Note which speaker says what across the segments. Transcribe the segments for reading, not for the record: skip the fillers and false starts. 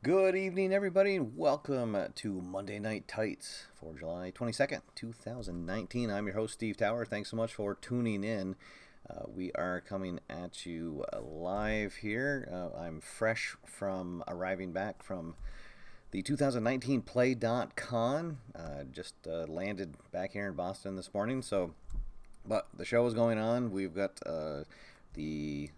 Speaker 1: Good evening, everybody, and welcome to Monday Night Tights for July 22nd, 2019. I'm your host, Steve Tower. Thanks so much for tuning in. We are coming at you live here. I'm fresh from arriving back from the 2019 Play.con. Just landed back here in Boston this morning, but the show is going on. We've got the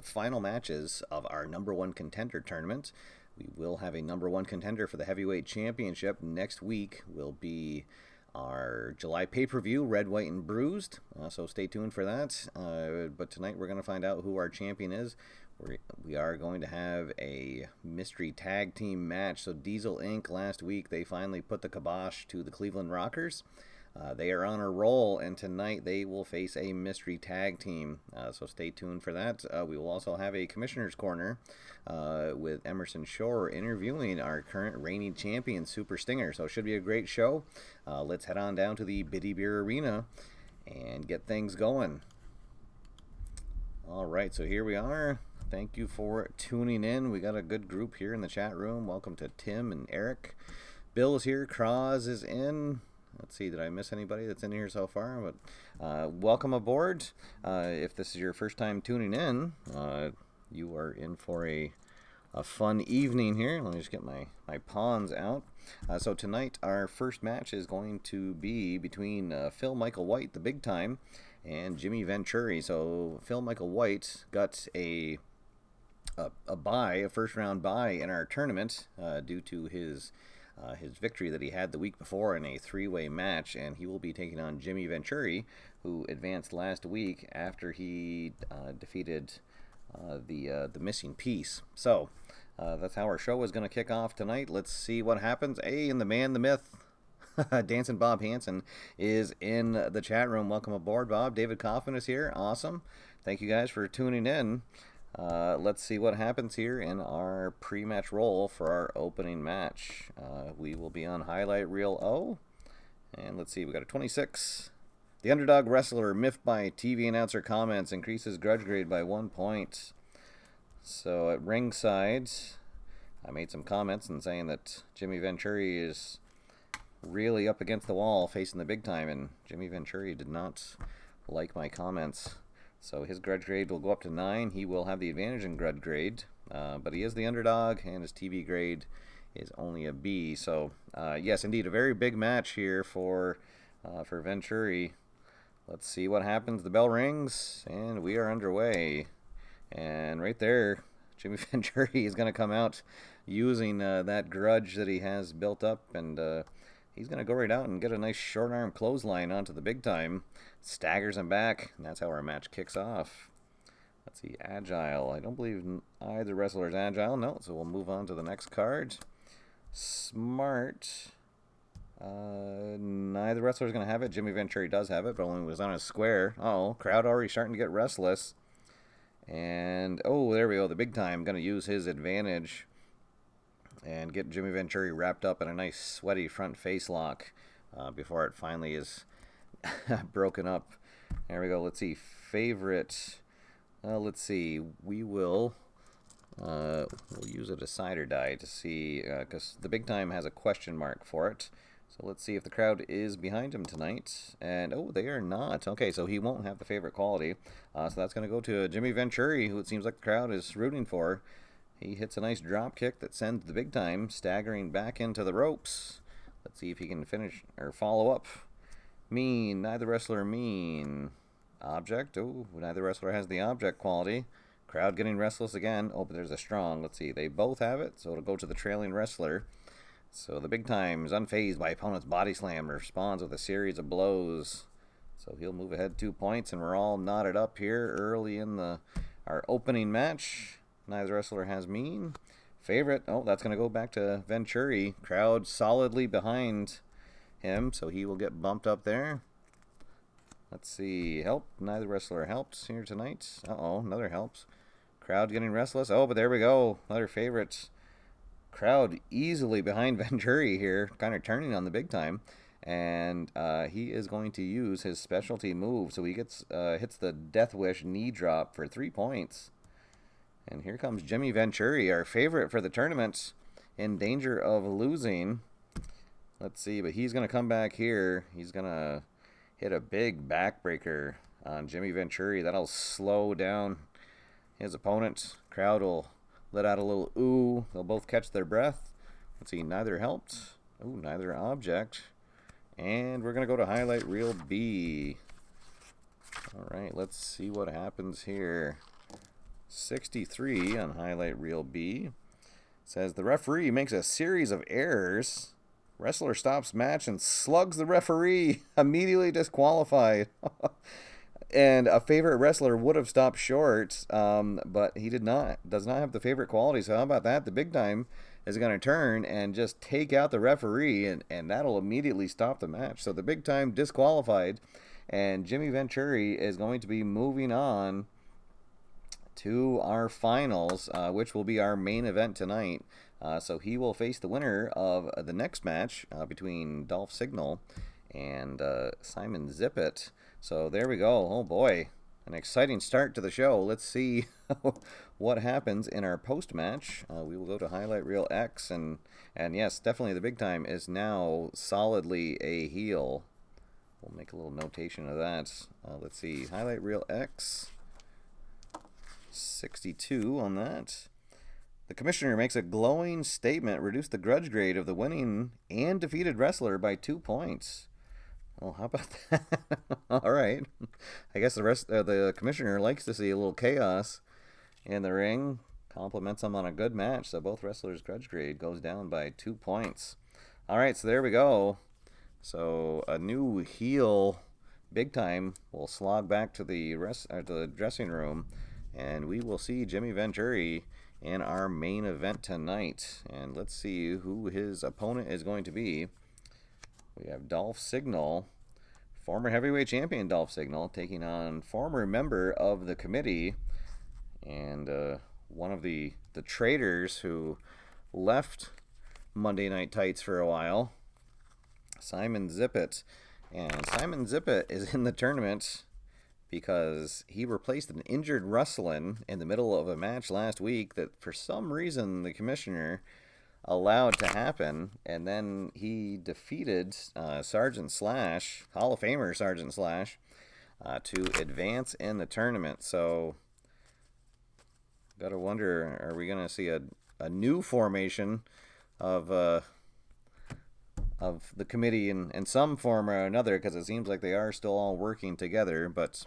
Speaker 1: final matches of our number one contender tournament. We will have a number one contender for the heavyweight championship. Next week will be our July pay-per-view, Red, White, and Bruised. So stay tuned for that. But tonight we're going to find out who our champion is. We are going to have a mystery tag team match. So Diesel Inc. last week, they finally put the kibosh to the Cleveland Rockers. They are on a roll, and tonight they will face a mystery tag team, so stay tuned for that. We will also have a Commissioner's Corner with Emerson Shore interviewing our current reigning champion, Super Stinger, so it should be a great show. Let's head on down to the Biddy Beer Arena and get things going. All right, so here we are. Thank you for tuning in. We got a good group here in the chat room. Welcome to Tim and Eric. Bill is here. Kraz is in. Let's see, did I miss anybody that's in here so far? But welcome aboard. If this is your first time tuning in, you are in for a fun evening here. Let me just get my pawns out. So tonight, our first match is going to be between Phil Michael White, the big time, and Jimi Venturi. So Phil Michael White got a first round bye in our tournament due to his victory that he had the week before in a three-way match, and he will be taking on Jimi Venturi, who advanced last week after he defeated the missing piece. So that's how our show is going to kick off tonight. Let's see what happens. And the man, the myth, Dancing Bob Hansen is in the chat room. Welcome aboard, Bob. David Coffin is here. Awesome. Thank you guys for tuning in. Let's see what happens here in our pre-match roll for our opening match. We will be on highlight reel O. And let's see, we got a 26. The underdog wrestler, miffed by TV announcer comments, increases grudge grade by 1 point. So at ringside, I made some comments and saying that Jimi Venturi is really up against the wall facing the big time, and Jimi Venturi did not like my comments. So his grudge grade will go up to 9. He will have the advantage in grudge grade, but he is the underdog, and his TV grade is only a B. So yes, indeed, a very big match here for Venturi. Let's see what happens. The bell rings, and we are underway. And right there, Jimi Venturi is going to come out using that grudge that he has built up, and he's going to go right out and get a nice short arm clothesline onto the big time. Staggers him back, and that's how our match kicks off. Let's see, Agile. I don't believe either wrestler is Agile. No, so we'll move on to the next card. Smart. Neither wrestler is going to have it. Jimi Venturi does have it, but only was on a square. Uh-oh, crowd already starting to get restless. And, oh, there we go. The big time going to use his advantage and get Jimi Venturi wrapped up in a nice sweaty front face lock before it finally is broken up. There we go. Let's see. Favorite. Let's see. We'll use a decider die to see, because the big time has a question mark for it. So let's see if the crowd is behind him tonight. And, oh, they are not. Okay, so he won't have the favorite quality. So that's going to go to Jimi Venturi, who it seems like the crowd is rooting for. He hits a nice drop kick that sends the big time staggering back into the ropes. Let's see if he can finish or follow up. Mean. Neither wrestler mean. Object. Oh, neither wrestler has the object quality. Crowd getting restless again. Oh, but there's a strong. Let's see. They both have it, so it'll go to the trailing wrestler. So the big time is unfazed by opponent's body slam and responds with a series of blows. So he'll move ahead 2 points, and we're all knotted up here early in our opening match. Neither wrestler has mean. Favorite. Oh, that's going to go back to Venturi. Crowd solidly behind him, so he will get bumped up there. Let's see. Help. Neither wrestler helps here tonight. Uh-oh, another helps. Crowd getting restless. Oh, but there we go. Another favorite. Crowd easily behind Venturi here, kind of turning on the big time. And he is going to use his specialty move. So he hits the Death Wish knee drop for 3 points. And here comes Jimi Venturi, our favorite for the tournament, in danger of losing. Let's see, but he's going to come back here. He's going to hit a big backbreaker on Jimi Venturi. That'll slow down his opponent. Crowd will let out a little ooh. They'll both catch their breath. Let's see, neither helped. Ooh, neither object. And we're going to go to highlight reel B. All right, let's see what happens here. 63 on highlight reel B. Says the referee makes a series of errors. Wrestler stops match and slugs the referee. Immediately disqualified. And a favorite wrestler would have stopped short, but he did not. Does not have the favorite quality. So how about that? The big time is going to turn and just take out the referee, and that'll immediately stop the match. So the big time disqualified, and Jimi Venturi is going to be moving on to our finals, which will be our main event tonight. So he will face the winner of the next match between Dolph Signal and Simon Zippit. So there we go. Oh boy, an exciting start to the show. Let's see what happens in our post-match. We will go to highlight reel X, and yes, definitely the big time is now solidly a heel. We'll make a little notation of that. Let's see, highlight reel X, 62 on that. The commissioner makes a glowing statement, reduce the grudge grade of the winning and defeated wrestler by 2 points. Well, how about that? All right. I guess the commissioner likes to see a little chaos in the ring. Compliments him on a good match. So both wrestlers' grudge grade goes down by 2 points. All right, so there we go. So a new heel, big time, will slog back to the dressing room, and we will see Jimi Venturi in our main event tonight. And let's see who his opponent is going to be. We have Dolph Signal, former heavyweight champion Dolph Signal, taking on former member of the committee and one of the traitors who left Monday Night Tights for a while, Simon Zippit. And Simon Zippit is in the tournament because he replaced an injured Rustlin in the middle of a match last week that for some reason the commissioner allowed to happen, and then he defeated Sergeant Slash, Hall of Famer Sergeant Slash, to advance in the tournament. So, gotta wonder, are we gonna see a new formation of of the committee in some form or another, because it seems like they are still all working together. But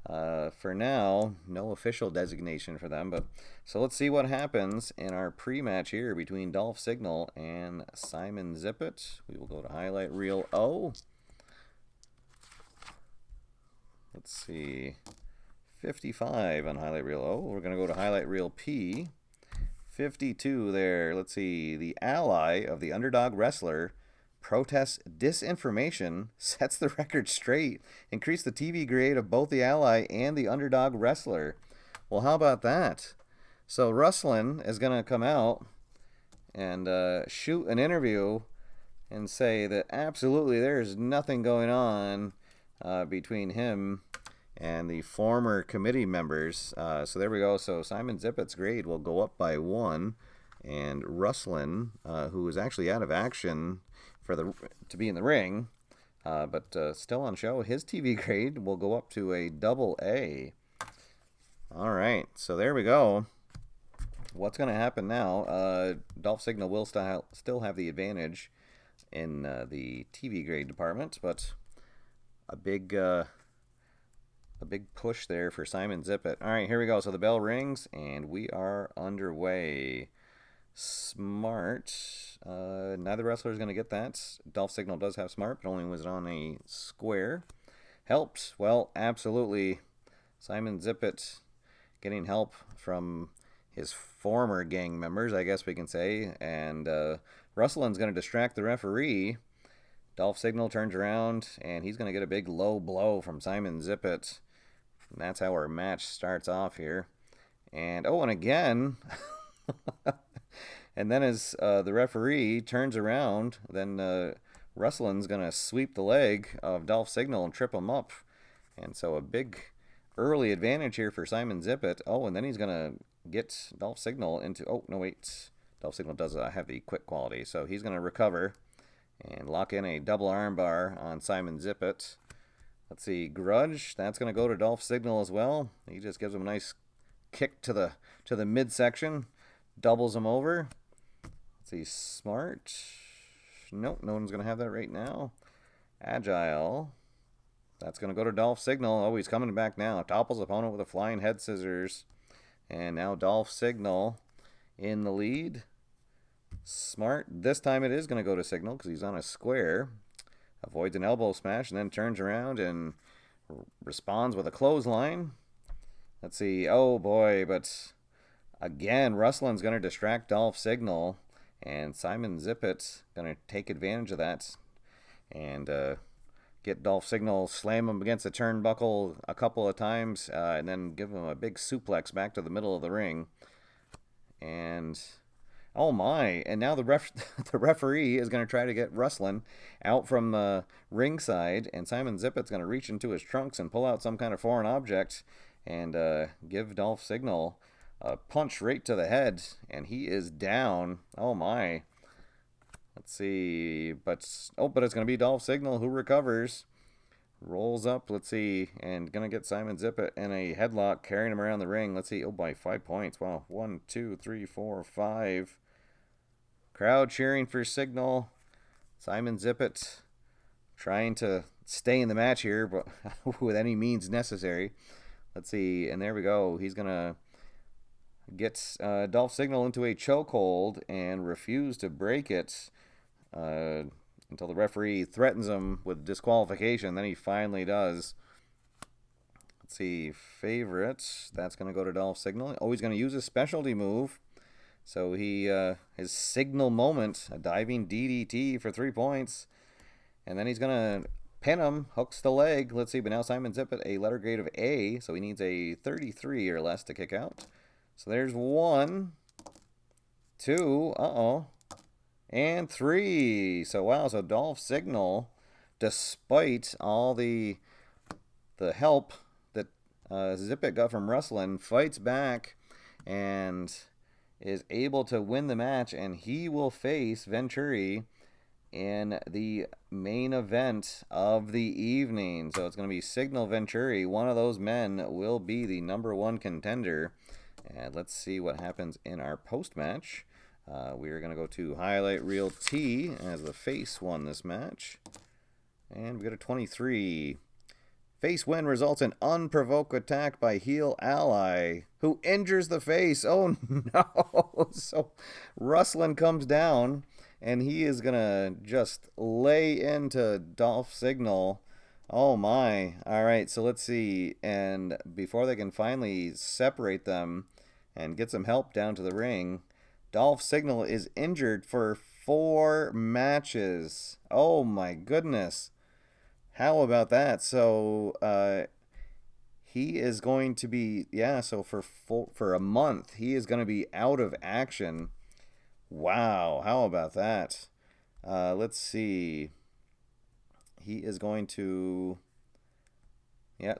Speaker 1: for now, no official designation for them. But so let's see what happens in our pre-match here between Dolph Signal and Simon Zippit. We will go to highlight reel O. Let's see, 55 on highlight reel O. We're going to go to highlight reel P. 52 there. Let's see, the ally of the underdog wrestler protests disinformation, sets the record straight, increase the TV grade of both the ally and the underdog wrestler. Well, how about that? So Rustlin is going to come out and shoot an interview and say that absolutely there's nothing going on between him and the former committee members. So there we go. So Simon Zippit's grade will go up by 1, and Rustlin, who is actually out of action to be in the ring, but still on show, his TV grade will go up to a AA. All right, so there we go. What's going to happen now? Dolph Signal will still have the advantage in the TV grade department, but a big push there for Simon Zippit. All right, here we go. So the bell rings, and we are underway. Smart. Neither wrestler is going to get that. Dolph Signal does have smart, but only was on a square. Helped? Well, absolutely. Simon Zippit getting help from his former gang members, I guess we can say. And Rustlin's going to distract the referee. Dolph Signal turns around, and he's going to get a big low blow from Simon Zippit. And that's how our match starts off here. And, oh, and again... And then as the referee turns around, then Rustlin's going to sweep the leg of Dolph Signal and trip him up. And so a big early advantage here for Simon Zippit. Oh, and then he's going to get Dolph Signal into... Oh, no, wait. Dolph Signal does have the quick quality. So he's going to recover and lock in a double armbar on Simon Zippit. Let's see, Grudge. That's going to go to Dolph Signal as well. He just gives him a nice kick to the midsection. Doubles him over. Let's see, Smart. Nope, no one's going to have that right now. Agile. That's going to go to Dolph Signal. Oh, he's coming back now. Topples opponent with a flying head scissors. And now Dolph Signal in the lead. Smart. This time it is going to go to Signal because he's on a square. Avoids an elbow smash and then turns around and responds with a clothesline. Let's see. Oh, boy, but... Again, Rustlin's going to distract Dolph Signal, and Simon Zippit's going to take advantage of that and get Dolph Signal, slam him against the turnbuckle a couple of times, and then give him a big suplex back to the middle of the ring. And, oh my, and now the referee is going to try to get Rustlin out from the ringside, and Simon Zippit's going to reach into his trunks and pull out some kind of foreign object and give Dolph Signal a punch right to the head, and he is down. Oh my. Let's see, but it's going to be Dolph Signal who recovers. Rolls up, let's see, and going to get Simon Zippit in a headlock, carrying him around the ring. Let's see, oh, by 5 points. Wow, 1, 2, 3, 4, 5. Crowd cheering for Signal. Simon Zippit trying to stay in the match here, but with any means necessary. Let's see, and there we go. He's going to gets Dolph Signal into a chokehold and refuse to break it until the referee threatens him with disqualification. Then he finally does. Let's see, favorites. That's going to go to Dolph Signal. Oh, he's going to use a specialty move. So he his signal moment, a diving DDT for 3 points. And then he's going to pin him, hooks the leg. Let's see, but now Simon Zippit, a letter grade of A, so he needs a 33 or less to kick out. So there's 1, 2, and 3. So wow, so Dolph Signal, despite all the help that Zippit got from Rustlin, fights back and is able to win the match, and he will face Venturi in the main event of the evening. So it's going to be Signal Venturi. One of those men will be the #1 contender. And let's see what happens in our post-match. We are going to go to Highlight Reel T as the face won this match. And we got a 23. Face win results in unprovoked attack by heel ally, who injures the face. Oh no! So Rustlin comes down, and he is going to just lay into Dolph Signal. Oh my. Alright, so let's see. And before they can finally separate them and get some help down to the ring, Dolph Signal is injured for 4 matches. Oh my goodness. How about that? So he is going to be, so for a month, he is going to be out of action. Wow, how about that? Let's see. He is going to,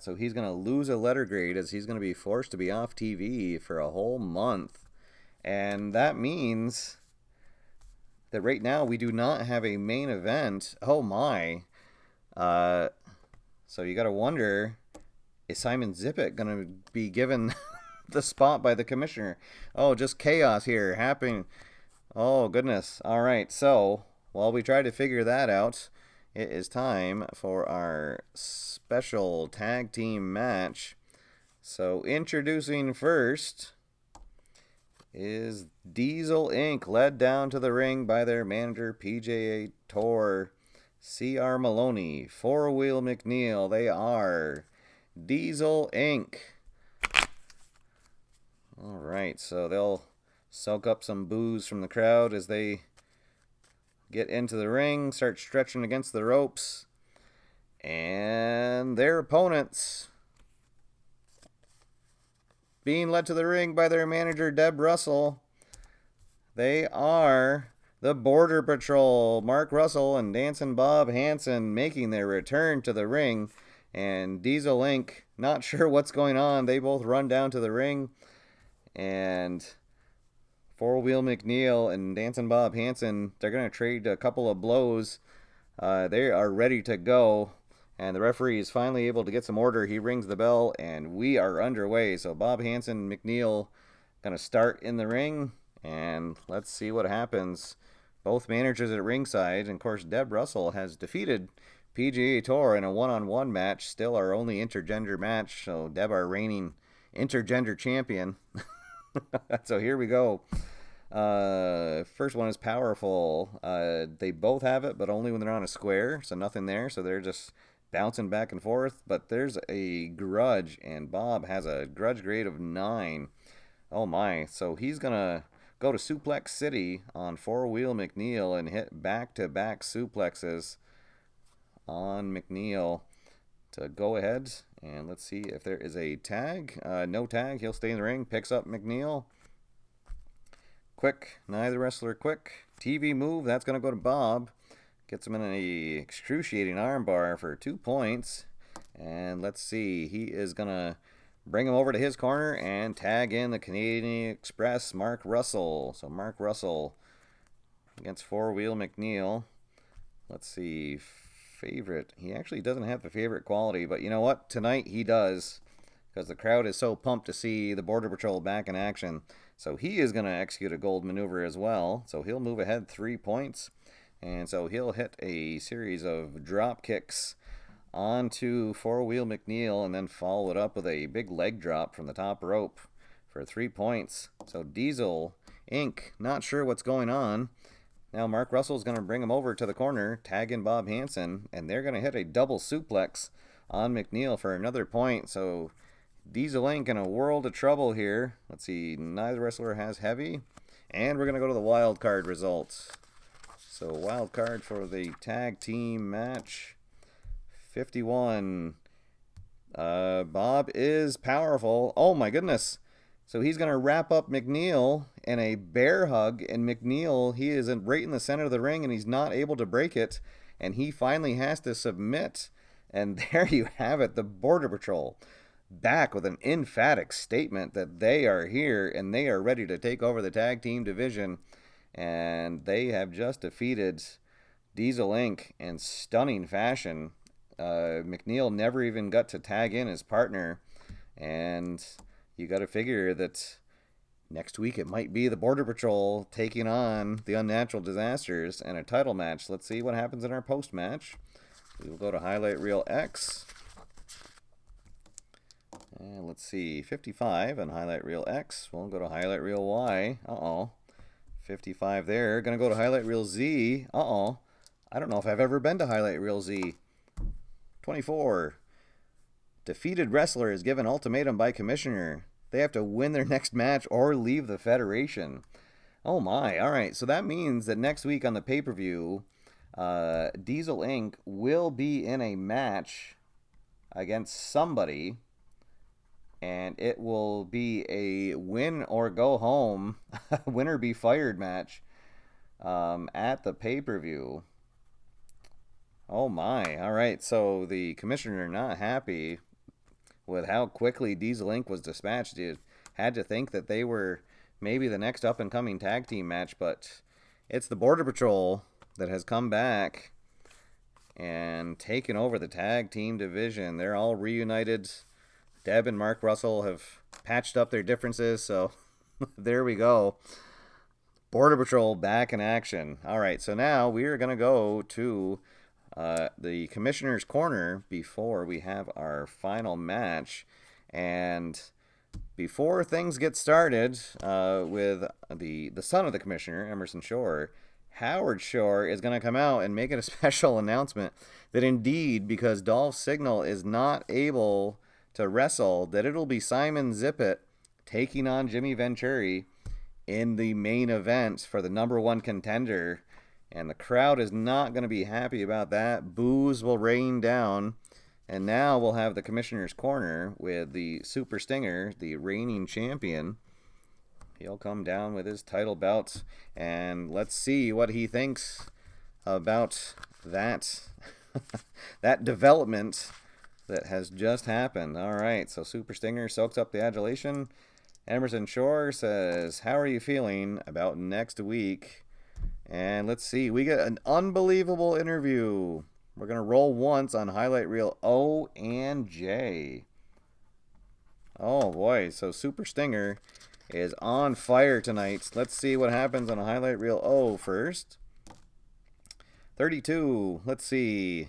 Speaker 1: so he's going to lose a letter grade as he's going to be forced to be off TV for a whole month. And that means that right now we do not have a main event. Oh my. So you got to wonder, is Simon Zippit going to be given the spot by the commissioner? Oh, just chaos here happening. Oh, goodness. All right. So while we try to figure that out, it is time for our special tag team match. So introducing first is Diesel Inc., led down to the ring by their manager, PJA Tour, C.R. Maloney, Four Wheel McNeil. They are Diesel Inc. All right, so they'll soak up some boos from the crowd as they get into the ring, start stretching against the ropes. And their opponents, being led to the ring by their manager, Deb Russell, they are the Border Patrol, Mark Russell and Dancing Bob Hansen, making their return to the ring. And Diesel Inc., not sure what's going on. They both run down to the ring. And Four Wheel McNeil and Dancing Bob Hansen, they're going to trade a couple of blows. They are ready to go. And the referee is finally able to get some order. He rings the bell, and we are underway. So Bob Hansen and McNeil going to start in the ring, and let's see what happens. Both managers at ringside, and of course Deb Russell has defeated PGA Tour in a one-on-one match. Still our only intergender match, so Deb, our reigning intergender champion. So here we go. First one is powerful. They both have it, but only when they're on a square, so nothing there. So they're just bouncing back and forth, but there's a grudge, and Bob has a grudge grade of 9. Oh my, so he's gonna go to Suplex City on Four Wheel McNeil and hit back-to-back suplexes on McNeil to go ahead. And let's see if there is a tag. No tag, he'll stay in the ring, picks up McNeil. Quick, neither wrestler quick. TV move, that's gonna go to Bob. Gets him in an excruciating armbar for 2 points. And let's see, he is going to bring him over to his corner and tag in the Canadian Express, Mark Russell. So Mark Russell against Four Wheel McNeil. Let's see, favorite. He actually doesn't have the favorite quality, but you know what? Tonight he does, because the crowd is so pumped to see the Border Patrol back in action. So he is going to execute a gold maneuver as well. So he'll move ahead 3 points. And so he'll hit a series of drop kicks onto Four Wheel McNeil and then follow it up with a big leg drop from the top rope for 3 points. So Diesel Inc., not sure what's going on. Now Mark Russell's going to bring him over to the corner, tag in Bob Hansen, and they're going to hit a double suplex on McNeil for another point. So Diesel Inc. in a world of trouble here. Let's see, neither wrestler has heavy. And we're going to go to the wild card results. So wild card for the tag team match, 51. Bob is powerful. Oh my goodness. So he's going to wrap up McNeil in a bear hug, and McNeil, he is right in the center of the ring, and he's not able to break it, and he finally has to submit. And there you have it, the Border Patrol back with an emphatic statement that they are here and they are ready to take over the tag team division. And they have just defeated Diesel Inc. in stunning fashion. McNeil never even got to tag in his partner. And you got to figure that Next week, it might be the Border Patrol taking on the UnNatural Disasters and a title match. Let's see what happens in our post-match. We will go to Highlight Reel X. And let's see, 55 on Highlight Reel X. We'll go to Highlight Reel Y. 55 there. Going to go to Highlight Reel Z. I don't know if I've ever been to Highlight Reel Z. 24. Defeated wrestler is given ultimatum by commissioner. They have to win their next match or leave the federation. Oh my. All right. So that means that next week on the pay-per-view, Diesel Inc. will be in a match against somebody. And it will be a win or go home, win or be fired match at the pay-per-view. Oh my. All right. So the commissioner not happy with how quickly Diesel Inc. was dispatched. You had to think that they were maybe the next up-and-coming tag team match, but it's the Border Patrol that has come back and taken over the tag team division. They're all reunited. Deb and Mark Russell have patched up their differences, so there we go. Border Patrol back in action. All right, so now we are going to go to the Commissioner's Corner before we have our final match. And before things get started with the son of the Commissioner, Emerson Shore, Howard Shore is going to come out and make it a special announcement that indeed, because Dolph Signal is not able to wrestle, that it'll be Simon Zippit taking on Jimi Venturi in the main event for the #1 contender. And the crowd is not going to be happy about that. Boos will rain down. And now we'll have the Commissioner's Corner with the Super Stinger, the reigning champion. He'll come down with his title belt. And let's see what he thinks about that, that development that has just happened. All right, so Super Stinger soaks up the adulation. Emerson Shore says, how are you feeling about next week? And let's see, we get an unbelievable interview. We're going to roll once on Highlight Reel O and J. Oh boy, so Super Stinger is on fire tonight. Let's see what happens on a Highlight Reel O first. 32, let's see.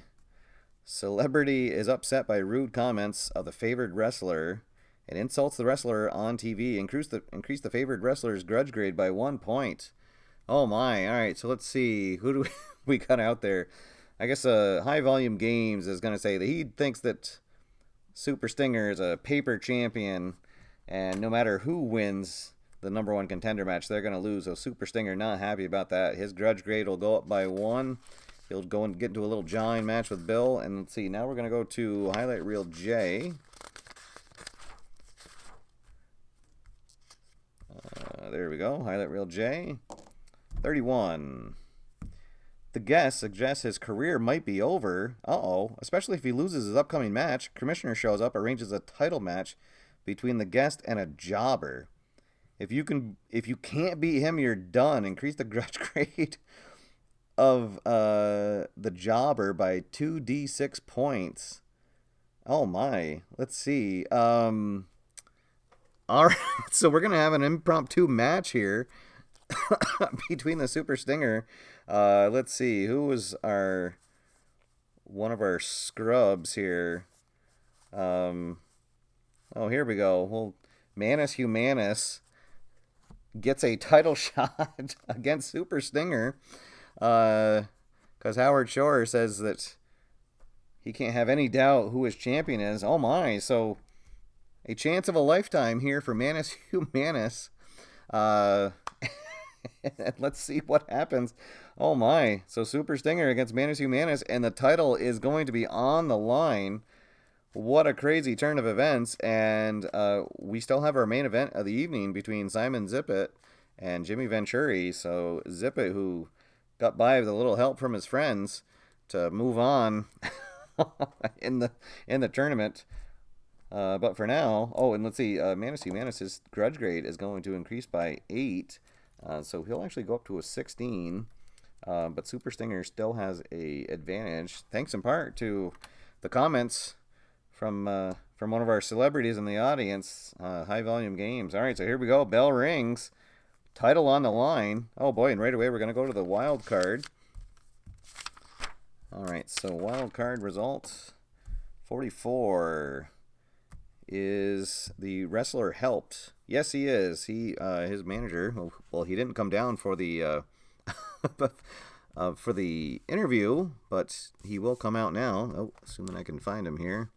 Speaker 1: Celebrity is upset by rude comments of the favored wrestler and insults the wrestler on TV. Increase the favored wrestler's grudge grade by 1 point. Oh my, all right, so let's see. Who do we got out there? I guess High Volume Games is going to say that he thinks that Super Stinger is a paper champion, and no matter who wins the #1 contender match, they're going to lose. So Super Stinger not happy about that. His grudge grade will go up by 1. He'll go and get into a little jawing match with Bill. And let's see, now we're going to go to Highlight Reel J. There we go, Highlight Reel J. 31. The guest suggests his career might be over. Especially if he loses his upcoming match. Commissioner shows up, arranges a title match between the guest and a jobber. If you can't beat him, you're done. Increase the grudge grade of the jobber by 2d6 points. Oh my. Let's see. All right, so we're gonna have an impromptu match here between the Super Stinger. Let's see, who was one of our scrubs here? Here we go. Well, Manus Humanus gets a title shot against Super Stinger. Because Howard Shore says that he can't have any doubt who his champion is. Oh my, so a chance of a lifetime here for Manus Humanus. Let's see what happens. Oh my, so Super Stinger against Manus Humanus, and the title is going to be on the line. What a crazy turn of events. And we still have our main event of the evening between Simon Zippit and Jimi Venturi. So Zippit, who got by with a little help from his friends to move on in the tournament. But for now, and let's see, Manus Humanus' grudge grade is going to increase by 8. So he'll actually go up to a 16. But Super Stinger still has a advantage, thanks in part to the comments from from one of our celebrities in the audience. High volume games. All right, so here we go. Bell rings. Title on the line. Oh boy, and right away we're going to go to the wild card. All right, so wild card results. 44. Is the wrestler helped? Yes, he is. His manager. Well, he didn't come down for the for the interview, but he will come out now. Oh, assuming I can find him here.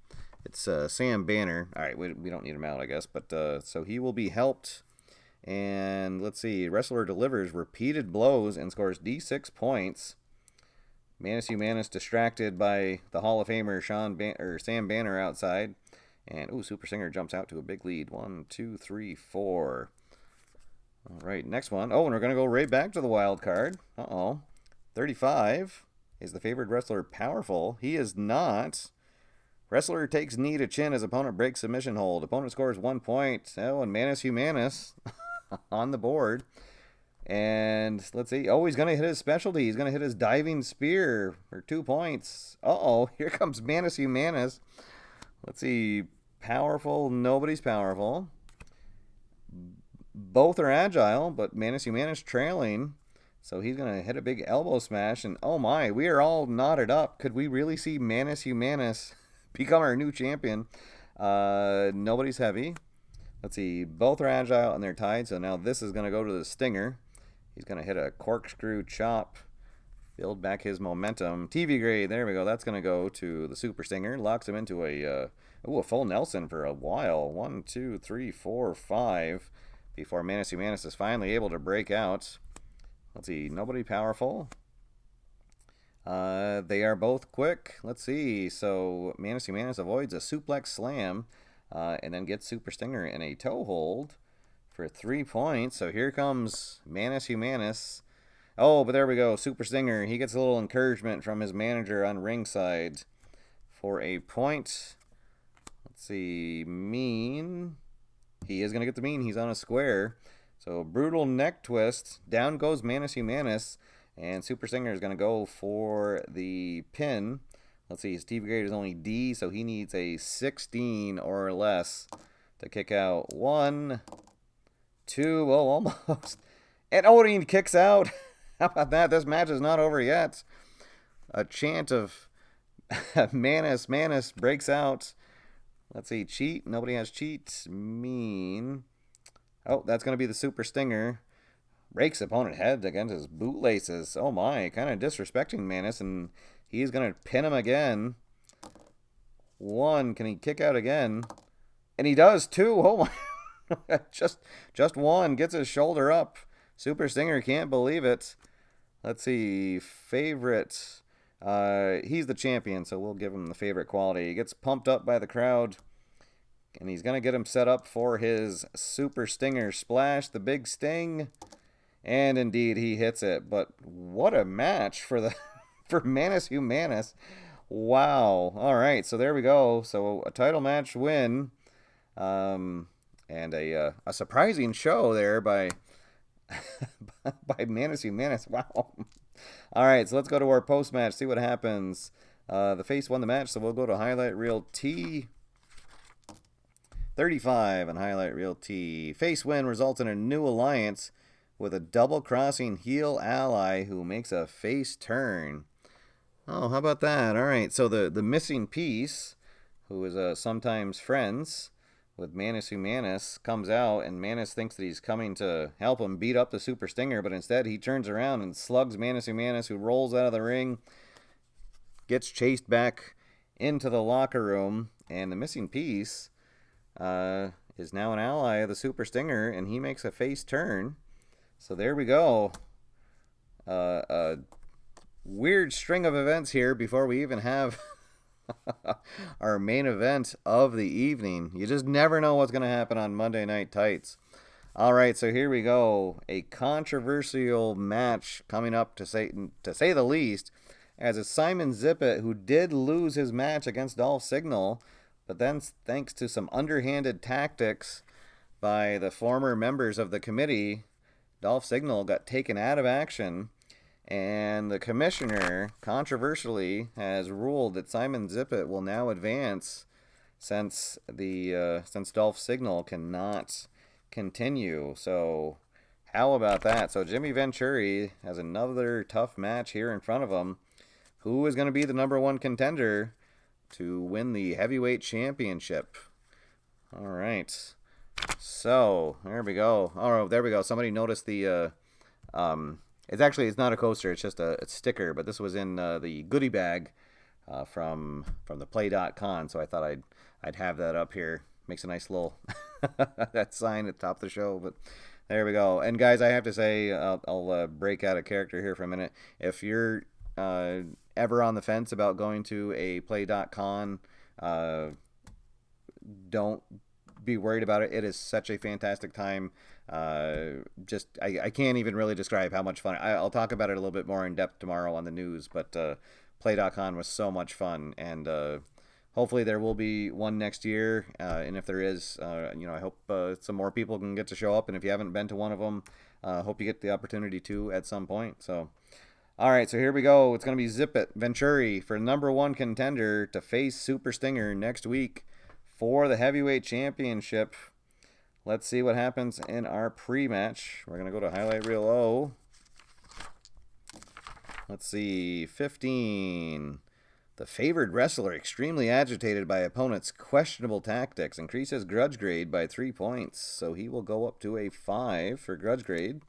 Speaker 1: It's Sam Banner. All right, we don't need him out, I guess. But so he will be helped. And let's see. Wrestler delivers repeated blows and scores D6 points. Manus distracted by the Hall of Famer Sam Banner outside. And, Super Singer jumps out to a big lead. 1, 2, 3, 4. All right, next one. Oh, and we're going to go right back to the wild card. 35. Is the favored wrestler powerful? He is not. Wrestler takes knee to chin as opponent breaks submission hold. Opponent scores 1 point. Oh, and Manus on the board. And let's see. Oh, he's going to hit his specialty. He's going to hit his diving spear for 2 points. Here comes Manus. Let's see. Powerful. Nobody's powerful. Both are agile, but Manus trailing. So he's going to hit a big elbow smash. And oh my, we are all knotted up. Could we really see Manus become our new champion? Nobody's heavy. Let's see. Both are agile and they're tied. So now this is going to go to the Stinger. He's going to hit a corkscrew chop. Build back his momentum. TV grade. There we go. That's going to go to the Super Stinger. Locks him into a full Nelson for a while. 1, 2, 3, 4, 5. Before Manus is finally able to break out. Let's see. Nobody powerful. They are both quick. Let's see. So Manus avoids a suplex slam and then gets Super Stinger in a toe hold for 3 points. So here comes Manus. Oh, but there we go. Super Stinger. He gets a little encouragement from his manager on ringside for a point. Let's see. Mean. He is going to get the mean. He's on a square. So brutal neck twist. Down goes Manus. And Super Stinger is going to go for the pin. Let's see. His TV grade is only D, so he needs a 16 or less to kick out. 1, 2. Oh, almost. And Odin kicks out. How about that? This match is not over yet. A chant of Manus breaks out. Let's see. Cheat. Nobody has cheat. Mean. Oh, that's going to be the Super Stinger. Rakes opponent head against his bootlaces. Oh my. Kind of disrespecting Manus. And he's going to pin him again. 1. Can he kick out again? And he does 2. Oh my. just 1. Gets his shoulder up. Super Stinger can't believe it. Let's see, favorite. He's the champion, so we'll give him the favorite quality. He gets pumped up by the crowd, and he's going to get him set up for his Super Stinger splash, the big sting. And indeed, he hits it. But what a match for Manus. Wow. All right, so there we go. So a title match win, and a surprising show there by Manus. Wow. All right, so let's go to our post-match, see what happens. The face won the match, so we'll go to highlight reel T. 35 on highlight reel T. Face win results in a new alliance with a double-crossing heel ally who makes a face turn. Oh, how about that? All right, so the missing piece, who is sometimes friends with Manus, comes out, and Manus thinks that he's coming to help him beat up the Super Stinger, but instead he turns around and slugs Manus, who rolls out of the ring, gets chased back into the locker room, and the missing piece is now an ally of the Super Stinger, and he makes a face turn. So there we go. A weird string of events here before we even have our main event of the evening. You just never know what's going to happen on Monday Night Tights. All right, so here we go. A controversial match coming up, to say the least, as it's Simon Zippit, who did lose his match against Dolph Signal, but then thanks to some underhanded tactics by the former members of the committee, Dolph Signal got taken out of action. And the commissioner, controversially, has ruled that Simon Zippit will now advance since Dolph Signal cannot continue. So how about that? So Jimi Venturi has another tough match here in front of him. Who is going to be the #1 contender to win the heavyweight championship? All right. So there we go. Oh, there we go. Somebody noticed the it's not a coaster. It's just a sticker. But this was in the goodie bag from the play.con. So I thought I'd have that up here. Makes a nice little that sign at the top of the show. But there we go. And guys, I have to say, I'll break out a character here for a minute. If you're ever on the fence about going to a play.con, don't be worried about it. It is such a fantastic time. I can't even really describe how much fun. I'll talk about it a little bit more in depth tomorrow on the news, but play.con was so much fun, and hopefully there will be one next year, and if there is, I hope some more people can get to show up, and if you haven't been to one of them, hope you get the opportunity to at some point. So all right, so here we go. It's going to be Zippit Venturi for #1 contender to face Super Stinger next week for the heavyweight championship. Let's see what happens in our pre-match. We're going to go to highlight reel O. Let's see, 15. The favored wrestler, extremely agitated by opponent's questionable tactics, increases grudge grade by 3 points. So he will go up to a 5 for grudge grade.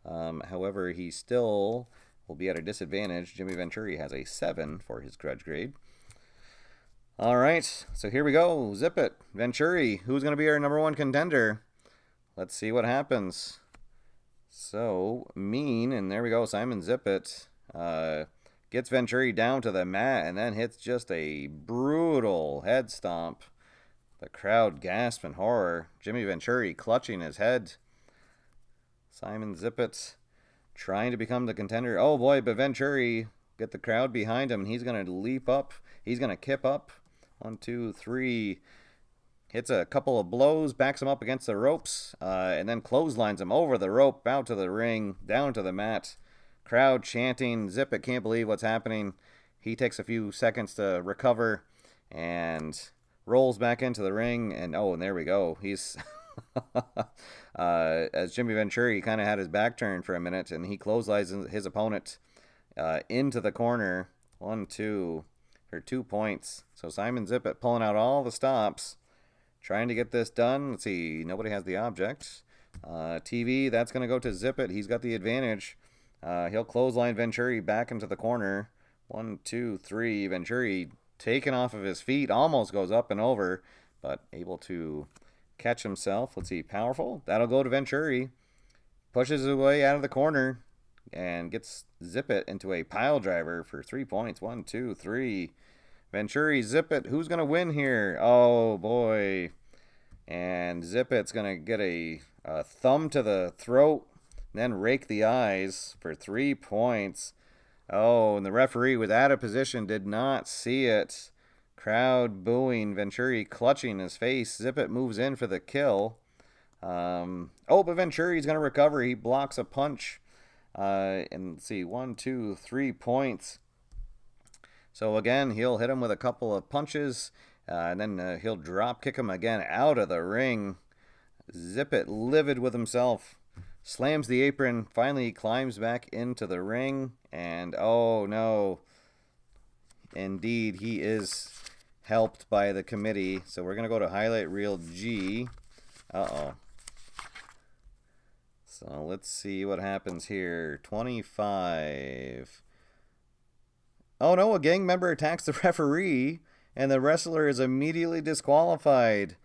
Speaker 1: However, he still will be at a disadvantage. Jimi Venturi has a 7 for his grudge grade. All right, so here we go. Zippit Venturi. Who's going to be our #1 contender? Let's see what happens. So, Mean, and there we go. Simon Zippit gets Venturi down to the mat and then hits just a brutal head stomp. The crowd gasps in horror. Jimi Venturi clutching his head. Simon Zippit trying to become the contender. Oh boy, but Venturi get the crowd behind him. He's going to leap up. He's going to kip up. 1, 2, 3. Hits a couple of blows, backs him up against the ropes, and then clotheslines him over the rope, out to the ring, down to the mat. Crowd chanting. Zippit can't believe what's happening. He takes a few seconds to recover and rolls back into the ring. And there we go. He's as Jimi Venturi kind of had his back turned for a minute, and he clotheslines his opponent into the corner. 1, 2 for 2 points. So Simon Zippit pulling out all the stops, trying to get this done. Let's see. Nobody has the object. TV, that's going to go to Zippit. He's got the advantage. He'll clothesline Venturi back into the corner. 1, 2, 3. Venturi taken off of his feet, almost goes up and over, but able to catch himself. Let's see. Powerful. That'll go to Venturi. Pushes his way out of the corner and gets Zippit into a pile driver for 3 points. 1, 2, 3. Venturi, Zippit. Who's going to win here? Oh, boy. And Zippit's going to get a thumb to the throat, then rake the eyes for 3 points. Oh, and the referee was out of position, did not see it. Crowd booing, Venturi clutching his face. Zippit moves in for the kill. But Venturi's going to recover. He blocks a punch. And let's see, 1, 2, 3 points. So again, he'll hit him with a couple of punches, and then he'll drop kick him again out of the ring. Zippit, livid with himself, slams the apron. Finally, he climbs back into the ring, and oh no, indeed, he is helped by the committee. So we're gonna go to highlight reel G. So let's see what happens here. 25. Oh no, a gang member attacks the referee, and the wrestler is immediately disqualified.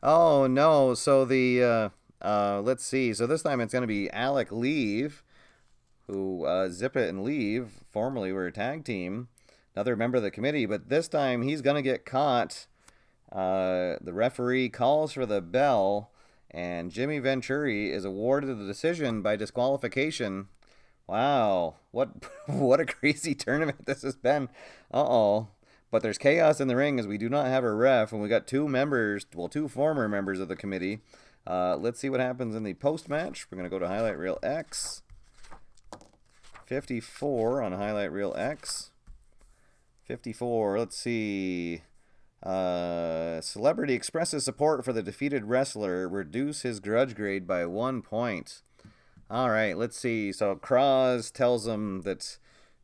Speaker 1: Oh no, so the, let's see. So this time it's going to be Alec Leave, who, Zippit and Leave, formerly were a tag team. Another member of the committee, but this time he's going to get caught. The referee calls for the bell, and Jimi Venturi is awarded the decision by disqualification. Wow, what a crazy tournament this has been. But there's chaos in the ring as we do not have a ref, and we got two former members of the committee. Let's see what happens in the post-match. We're going to go to highlight reel X. 54 on highlight reel X. 54, let's see. Celebrity expresses support for the defeated wrestler. Reduce his grudge grade by 1 point. All right, let's see. So Cross tells him that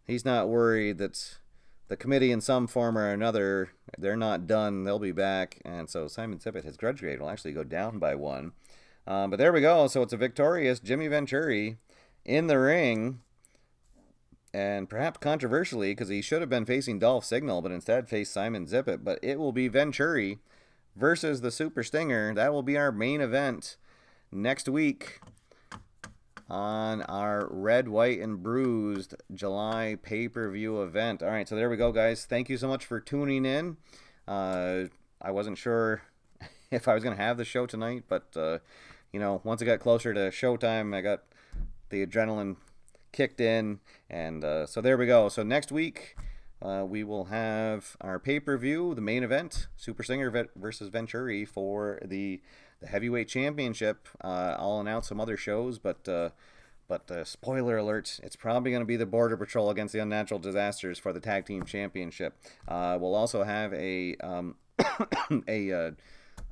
Speaker 1: he's not worried that the committee in some form or another, they're not done. They'll be back. And so Simon Zippit, his grudge grade will actually go down by 1. But there we go. So it's a victorious Jimi Venturi in the ring. And perhaps controversially, because he should have been facing Dolph Signal, but instead faced Simon Zippit. But it will be Venturi versus the Super Stinger. That will be our main event next week on our Red, White, and Bruised July pay-per-view event. All right, so there we go, guys. Thank you so much for tuning in. I wasn't sure if I was going to have the show tonight, but, once it got closer to showtime, I got the adrenaline kicked in, and so there we go. So next week, we will have our pay-per-view, the main event, Super Stinger versus Venturi for the heavyweight championship. I'll announce some other shows, but spoiler alert, it's probably going to be the Border Patrol against the UnNatural Disasters for the tag team championship. We'll also have a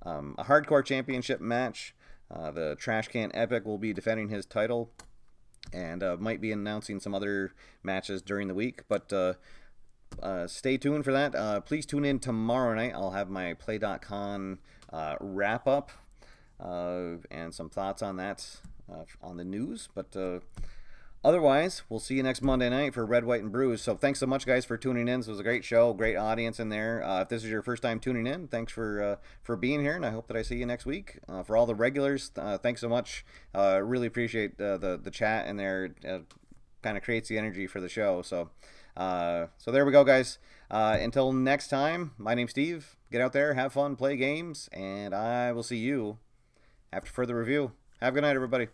Speaker 1: hardcore championship match. The Trash Can Epic will be defending his title, and might be announcing some other matches during the week, but stay tuned for that. Please tune in tomorrow night. I'll have my Play.con wrap up and some thoughts on that on the news, but otherwise, we'll see you next Monday night for Red, White, and Bruised. So thanks so much, guys, for tuning in. This was a great show, great audience in there. If this is your first time tuning in, thanks for being here, and I hope that I see you next week. For all the regulars, thanks so much. Really appreciate the chat in there. Kind of creates the energy for the show. So there we go, guys. Until next time, my name's Steve. Get out there, have fun, play games, and I will see you after further review. Have a good night, everybody.